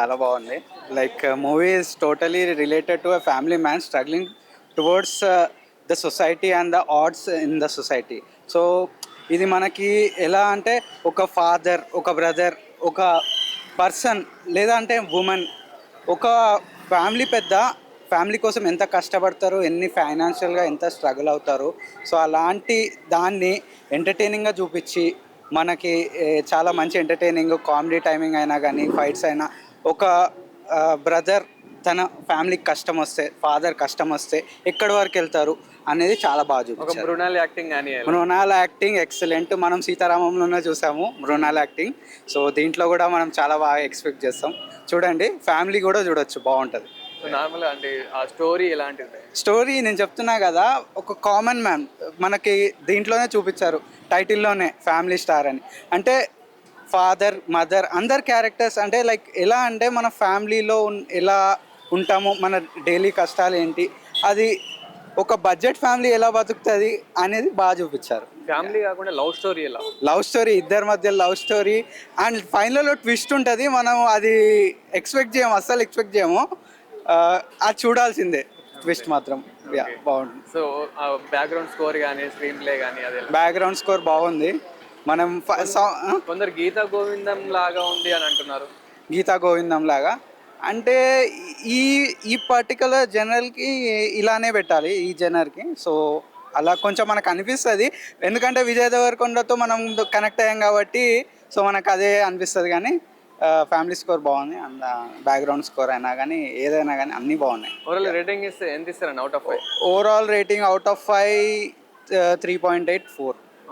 చాలా బాగుంది. Like movie is totally related to a family man struggling towards the society and the arts in the society. So ఇది మనకి ఎలా అంటే ఒక ఫాదర్, ఒక బ్రదర్, ఒక పర్సన్ లేదా అంటే ఉమెన్, ఒక ఫ్యామిలీ కోసం ఎంత కష్టపడతారు, ఎన్ని ఫైనాన్షియల్గా ఎంత స్ట్రగుల్ అవుతారు. సో అలాంటి దాన్ని ఎంటర్టైనింగ్గా చూపించి మనకి చాలా మంచి ఎంటర్టైనింగ్ కామెడీ టైమింగ్ అయినా కానీ ఫైట్స్ అయినా ఒక బ్రదర్ తన ఫ్యామిలీకి కష్టం వస్తే, ఫాదర్ కష్టం వస్తే ఎక్కడి వరకు వెళ్తారు అనేది చాలా బాగా చూపించారు. మృణాల్ యాక్టింగ్ కానీ మృణాల్ యాక్టింగ్ ఎక్సలెంట్. మనం సీతారామంలోనే చూసాము మృణాల్ యాక్టింగ్. సో దీంట్లో కూడా మనం చాలా బాగా ఎక్స్పెక్ట్ చేస్తాం. చూడండి, ఫ్యామిలీ కూడా చూడొచ్చు, బాగుంటుంది. నార్మల్ అంటే ఆ స్టోరీ ఎలాంటిది? స్టోరీ నేను చెప్తున్నా కదా, ఒక కామన్ మ్యాన్ మనకి దీంట్లోనే చూపించారు, టైటిల్లోనే ఫ్యామిలీ స్టార్ అని. అంటే ఫాదర్, మదర్, అందరు క్యారెక్టర్స్ అంటే లైక్ ఎలా అంటే మన ఫ్యామిలీలో ఎలా ఉంటామో, మన డైలీ కష్టాలు ఏంటి, అది ఒక బడ్జెట్ ఫ్యామిలీ ఎలా బతుకుతుంది అనేది బాగా చూపించారు. ఫ్యామిలీ కాకుండా లవ్ స్టోరీ ఎలా? లవ్ స్టోరీ, ఇద్దరి మధ్య లవ్ స్టోరీ అండ్ ఫైనల్లో ట్విస్ట్ ఉంటుంది. మనం అది అస్సలు ఎక్స్పెక్ట్ చేయము. అది చూడాల్సిందే. ట్విస్ట్ మాత్రం బాగుంటుంది. సో బ్యాక్గ్రౌండ్ స్కోర్ కానీ స్క్రీన్ ప్లే కానీ అదే బ్యాక్గ్రౌండ్ స్కోర్ బాగుంది. మనం కొందరు గీతా గోవిందం లాగా ఉంది అని అంటున్నారు. గీతా గోవిందం లాగా అంటే ఈ ఈ పర్టికులర్ జనరల్కి ఇలానే పెట్టాలి, ఈ జనర్కి. సో అలా కొంచెం మనకు అనిపిస్తుంది, ఎందుకంటే విజయ్ దేవరకొండతో మనం కనెక్ట్ అయ్యాం కాబట్టి. సో మనకు అదే అనిపిస్తుంది. కానీ ఫ్యామిలీ స్కోర్ బాగుంది అండ్ బ్యాక్గ్రౌండ్ స్కోర్ అయినా కానీ ఏదైనా కానీ అన్నీ బాగున్నాయి. ఓవరాల్ రేటింగ్ ఇస్తే ఎంత ఇస్తారండి out of 5? Overall rating out of 5 3.84.